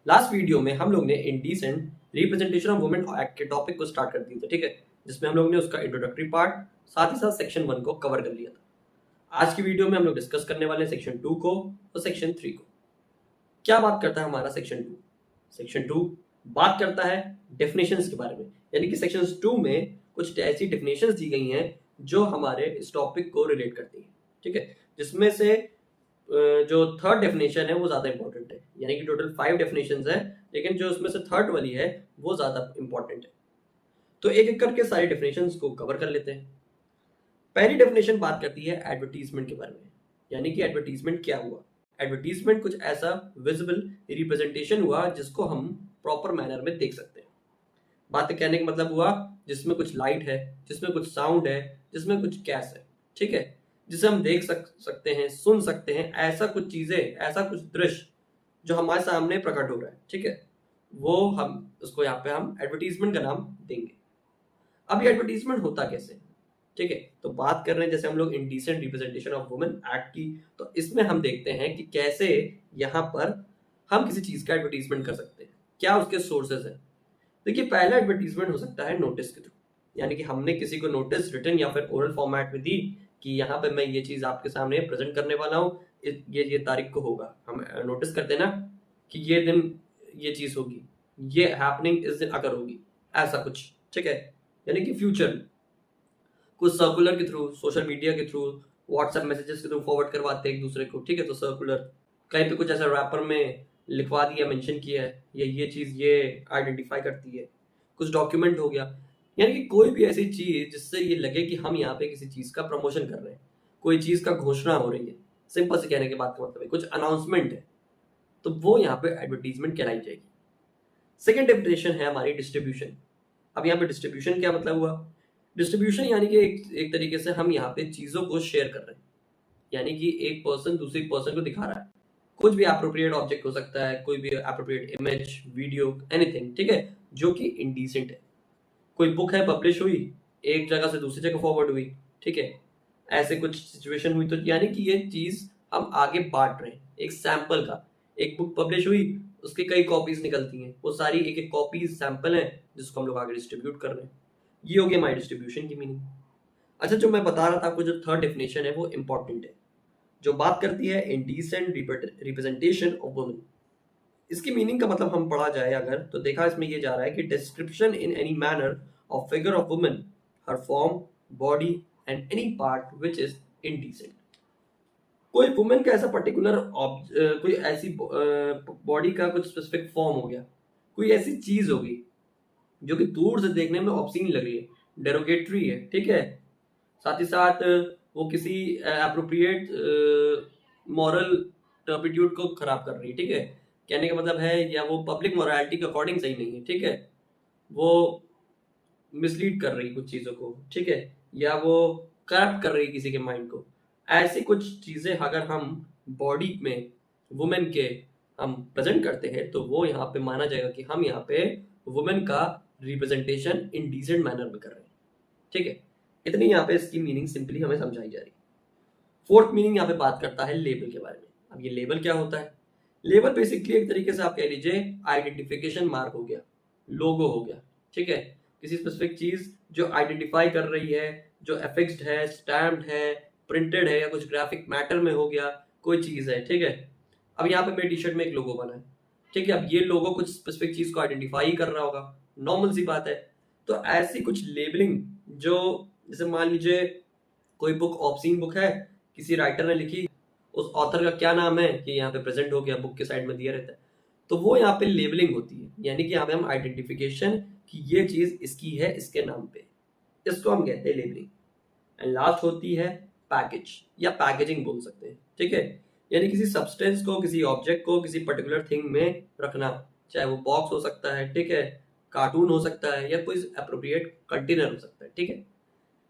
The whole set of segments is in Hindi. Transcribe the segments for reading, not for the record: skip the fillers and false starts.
लास्ट वीडियो में हम लोग ने indecent representation of women act के टॉपिक को स्टार्ट कर दिया था, ठीक है, जिसमें हम लोग ने उसका इंट्रोडक्टरी पार्ट साथ ही साथ सेक्शन 1 को कवर कर लिया था। आज की वीडियो में हम लोग डिस्कस करने वाले हैं सेक्शन 2 को और सेक्शन 3 को। क्या बात करता है हमारा सेक्शन 2? सेक्शन 2 बात करता है डेफिनेशंस के बारे में, यानी कि सेक्शन 2 में कुछ ऐसी डेफिनेशंस दी गई हैं जो हमारे इस टॉपिक को रिलेट करती हैं, ठीक है, जिसमें से जो थर्ड डेफिनेशन है वो ज्यादा इंपॉर्टेंट है, यानी कि टोटल 5 डेफिनेशंस है, लेकिन जो उसमें से थर्ड वाली है वो ज्यादा इंपॉर्टेंट है। तो एक एक करके सारी डेफिनेशंस को कवर कर लेते हैं। पहली डेफिनेशन बात करती है एडवर्टीजमेंट के बारे में, यानी कि एडवर्टीजमेंट क्या हुआ। एडवर्टीजमेंट कुछ ऐसा विजिबल रिप्रेजेंटेशन हुआ जिसको हम प्रॉपर मैनर में देख सकते हैं। बात कहने का मतलब हुआ जिसमें कुछ लाइट है, जिसमें कुछ साउंड है, जिसमें कुछ कैस है, ठीक है, जिसे हम देख सकते हैं, सुन सकते हैं, ऐसा कुछ चीजें, ऐसा कुछ दृश्य जो हमारे सामने प्रकट हो रहा है, ठीक है, वो हम उसको यहाँ पे हम एडवर्टीजमेंट का नाम देंगे। अब ये एडवर्टीजमेंट होता कैसे, ठीक है, तो बात कर रहे हैं जैसे हम लोग indecent representation of women act की, तो इसमें हम देखते हैं कि कैसे यहाँ पर हम किसी चीज का एडवर्टीजमेंट कर सकते हैं, क्या उसके सोर्सेज है। देखिए, पहला एडवर्टीजमेंट हो सकता है नोटिस के थ्रू, यानी कि हमने किसी को नोटिस रिटन या फिर ओरल फॉर्मेट में दी कि यहाँ पे मैं ये चीज आपके सामने प्रेजेंट करने वाला हूँ, ये तारीख को होगा। हम नोटिस करते ना कि ये दिन ये चीज होगी, ये हैपनिंग इस दिन अगर होगी, ऐसा कुछ, ठीक है, यानी कि फ्यूचर कुछ सर्कुलर के थ्रू, सोशल मीडिया के थ्रू, व्हाट्सएप मैसेजेस के थ्रू फॉरवर्ड करवाते हैं एक दूसरे को, ठीक है, तो सर्कुलर कहीं पे कुछ ऐसा रैपर में लिखवा दिया, मेंशन किया है, ये चीज ये आइडेंटिफाई करती है, कुछ डॉक्यूमेंट हो गया, यानी कि कोई भी ऐसी चीज जिससे ये लगे कि हम यहाँ पे किसी चीज का प्रमोशन कर रहे हैं, कोई चीज का घोषणा हो रही है, सिंपल से कहने के बात का मतलब है कुछ अनाउंसमेंट है, तो वो यहाँ पे एडवर्टीजमेंट कहलाई जाएगी। सेकेंड डेफिनेशन है हमारी डिस्ट्रीब्यूशन। अब यहाँ पे डिस्ट्रीब्यूशन क्या मतलब हुआ? डिस्ट्रीब्यूशन यानी कि एक तरीके से हम यहाँ पे चीजों को शेयर कर रहे हैं, यानी कि एक पर्सन दूसरी पर्सन को दिखा रहा है, कुछ भी एप्रोप्रिएट ऑब्जेक्ट हो सकता है, कोई भी एप्रोप्रिएट इमेज, वीडियो, एनीथिंग, ठीक है, जो कि इंडिसेंट है। कोई बुक है पब्लिश हुई, एक जगह से दूसरी जगह फॉरवर्ड हुई, ठीक है, ऐसे कुछ सिचुएशन हुई, तो यानी कि ये चीज हम आगे बांट रहे हैं। एक सैंपल का, एक बुक पब्लिश हुई, उसके कई कॉपीज निकलती हैं, वो सारी एक एक कॉपीज सैंपल है जिसको हम लोग आगे डिस्ट्रीब्यूट कर रहे हैं। ये हो गया हमारी डिस्ट्रीब्यूशन की मीनिंग। अच्छा, जो मैं बता रहा था आपको, जो थर्ड डेफिनेशन है वो इंपॉर्टेंट है, जो बात करती है इंडिसेंट रिप्रेजेंटेशन ऑफ वुमेन। इसकी मीनिंग का मतलब हम पढ़ा जाए अगर, तो देखा इसमें ये जा रहा है कि description in any manner of figure of women, her form, body and any part which is indecent. कोई वुमेन का ऐसा पर्टिकुलर कोई ऐसी बॉडी का कुछ स्पेसिफिक फॉर्म हो गया, कोई ऐसी चीज होगी जो कि दूर से देखने में ऑब्सीन लग रही है, डेरोगेटरी है, ठीक है, साथ ही साथ वो किसी अप्रोप्रिएट मॉरल टर्पिट्यूड को खराब कर रही है, ठीक है, कहने का मतलब है, या वो पब्लिक मोरालिटी के अकॉर्डिंग सही नहीं है, ठीक है, वो मिसलीड कर रही है कुछ चीजों को, ठीक है, या वो करप्ट कर रही है किसी के माइंड को। ऐसी कुछ चीजें अगर हम बॉडी में वुमेन के हम प्रेजेंट करते हैं, तो वो यहाँ पे माना जाएगा कि हम यहाँ पे वुमेन का रिप्रेजेंटेशन इन डिसेंट मैनर में कर रहे हैं, ठीक है। इतनी यहाँ पे इसकी मीनिंग सिंपली हमें समझाई जा रही है। फोर्थ मीनिंग यहाँ पे बात करता है लेबल के बारे में। अब ये लेबल क्या होता है? लेबल बेसिकली एक तरीके से आप कह लीजिए आइडेंटिफिकेशन मार्क हो गया, लोगो हो गया, ठीक है, किसी स्पेसिफिक चीज जो आइडेंटिफाई कर रही है, जो एफिक्स्ड है, स्टैम्प्ड है, प्रिंटेड है, या कुछ ग्राफिक मैटर में हो गया, कोई चीज है, ठीक है। अब यहाँ पे मेरे टी शर्ट में एक लोगो बना है, ठीक है, अब ये लोगो कुछ स्पेसिफिक चीज को आइडेंटिफाई कर रहा होगा, नॉर्मल सी बात है। तो ऐसी कुछ लेबलिंग जो, जैसे मान लीजिए कोई बुक ऑब्सीन बुक है, किसी राइटर ने लिखी, उस ऑथर का क्या नाम है कि यहाँ पे प्रेजेंट हो गया, बुक के साइड में दिया रहता है, तो वो यहाँ पे लेबलिंग होती है, यानी कि यहाँ पे हम आइडेंटिफिकेशन कि ये चीज इसकी है, इसके नाम पे, इसको हम कहते हैं लेबलिंग। एंड लास्ट होती है पैकेज या पैकेजिंग बोल सकते हैं, ठीक है, यानी किसी सब्सटेंस को, किसी ऑब्जेक्ट को किसी पर्टिकुलर थिंग में रखना, चाहे वो बॉक्स हो सकता है, ठीक है, कार्टून हो सकता है, या कोई अप्रोप्रिएट कंटेनर हो सकता है, ठीक है,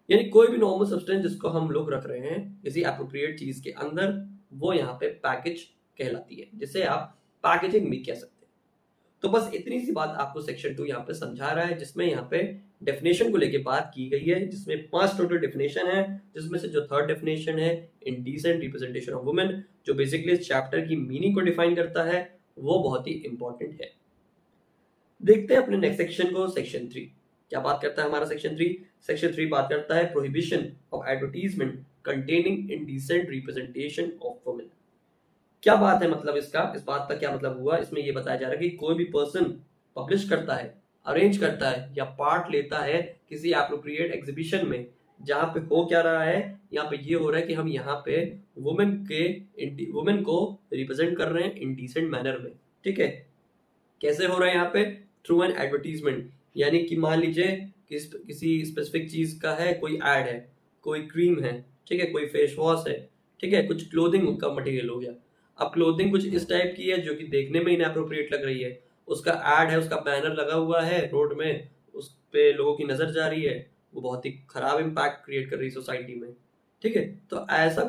यानी कोई भी नॉर्मल सब्सटेंस जिसको हम लोग रख रहे हैं किसी अप्रोप्रिएट चीज के अंदर, वो यहाँ पे पैकेज कहलाती है, जिसे आप पैकेजिंग भी कह सकते हैं। तो बस इतनी सी बात आपको सेक्शन 2 यहाँ पे समझा रहा है, जिसमें यहाँ पे डेफिनेशन को लेके बात की गई है, जिसमें 5 टोटल डेफिनेशन है, जिसमें से जो थर्ड डेफिनेशन है इंडिसेंट रिप्रेजेंटेशन ऑफ वुमेन, जो बेसिकली इस चैप्टर की मीनिंग को डिफाइन करता है, वो बहुत ही इंपॉर्टेंट है। देखते हैं अपने नेक्स्ट सेक्शन को, सेक्शन 3। क्या बात करता है हमारा सेक्शन 3? सेक्शन 3 बात करता है prohibition of advertisement containing indecent representation of women. क्या बात है, मतलब इस बात का क्या मतलब हुआ? इसमें ये बताया जा रहा है कि कोई भी पर्सन पब्लिश करता है, अरेंज करता है या पार्ट लेता है किसी एप्रोप्रिएट एग्जीबिशन में, जहां पे हो क्या रहा है, यहाँ पे ये हो रहा है कि हम यहाँ पे वुमेन को रिप्रेजेंट कर रहे हैं इंडिसेंट मैनर में। ठीक है, कैसे हो रहा है यहाँ पे? थ्रू एन एडवर्टीजमेंट, यानी कि मान लीजिए किसी स्पेसिफिक चीज का है, कोई एड है, कोई क्रीम है, ठीक है, कोई फेस वॉश है, ठीक है, कुछ क्लोथिंग का मटेरियल हो गया। अब क्लोथिंग कुछ इस टाइप की है जो कि देखने में इनएप्रोप्रिएट लग रही है, उसका एड है, उसका बैनर लगा हुआ है रोड में, उस पे लोगों की नजर जा रही है, वो बहुत ही खराब इम्पैक्ट क्रिएट कर रही है सोसाइटी में। ठीक है, तो ऐसा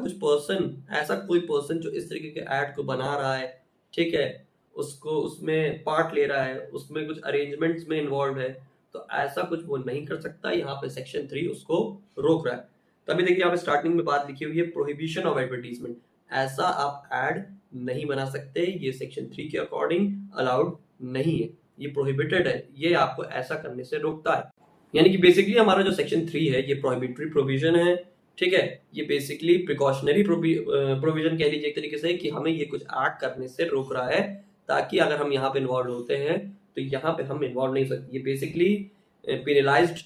कोई पर्सन जो इस तरीके के एड को बना रहा है, ठीक है, उसको उसमें पार्ट ले रहा है, उसमें कुछ अरेंजमेंट्स में इन्वॉल्व है, तो ऐसा कुछ वो नहीं कर सकता। यहाँ पे सेक्शन 3 उसको रोक रहा है। तभी देखिए यहाँ पे स्टार्टिंग में बात लिखी हुई है प्रोहिबिशन ऑफ एडवर्टीजमेंट। ऐसा आप एड नहीं बना सकते, ये सेक्शन 3 के अकॉर्डिंग अलाउड नहीं है, ये प्रोहिबिटेड है, ये आपको ऐसा करने से रोकता है। यानी कि बेसिकली हमारा जो सेक्शन 3 है ये प्रोहिबिटरी प्रोविजन है। ठीक है, ये बेसिकली प्रिकॉशनरी प्रोविजन कह लीजिए एक तरीके से, कि हमें ये कुछ एक्ट करने से रोक रहा है, ताकि अगर हम यहाँ पे इन्वॉल्व होते हैं तो यहाँ पे हम इन्वॉल्व नहीं हो सकते। ये बेसिकली पेनलाइज्ड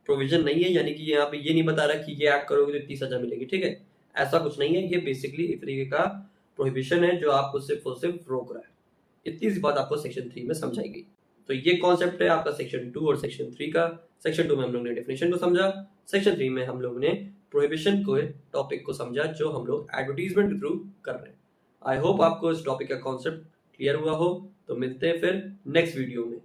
प्रोविजन नहीं है, यानी कि यहाँ पे ये नहीं बता रहा कि ये एक्ट करोगे तो इतनी सजा मिलेगी। ठीक है, ऐसा कुछ नहीं है, ये बेसिकली एक तरीके का प्रोहिबिशन है जो आपको सिर्फ और सिर्फ रोक रहा है। इतनी सी बात आपको सेक्शन 3 में समझाई गई। तो ये कॉन्सेप्ट है आपका सेक्शन 2 और सेक्शन 3 का। सेक्शन 2 में हम लोग ने डेफिनेशन को समझा, सेक्शन 3 में हम लोग ने प्रोहिबिशन को टॉपिक को समझा जो हम लोग एडवर्टीजमेंट के थ्रू कर रहे हैं। आई होप आपको इस टॉपिक का कॉन्सेप्ट क्लियर हुआ हो। तो मिलते हैं फिर नेक्स्ट वीडियो में।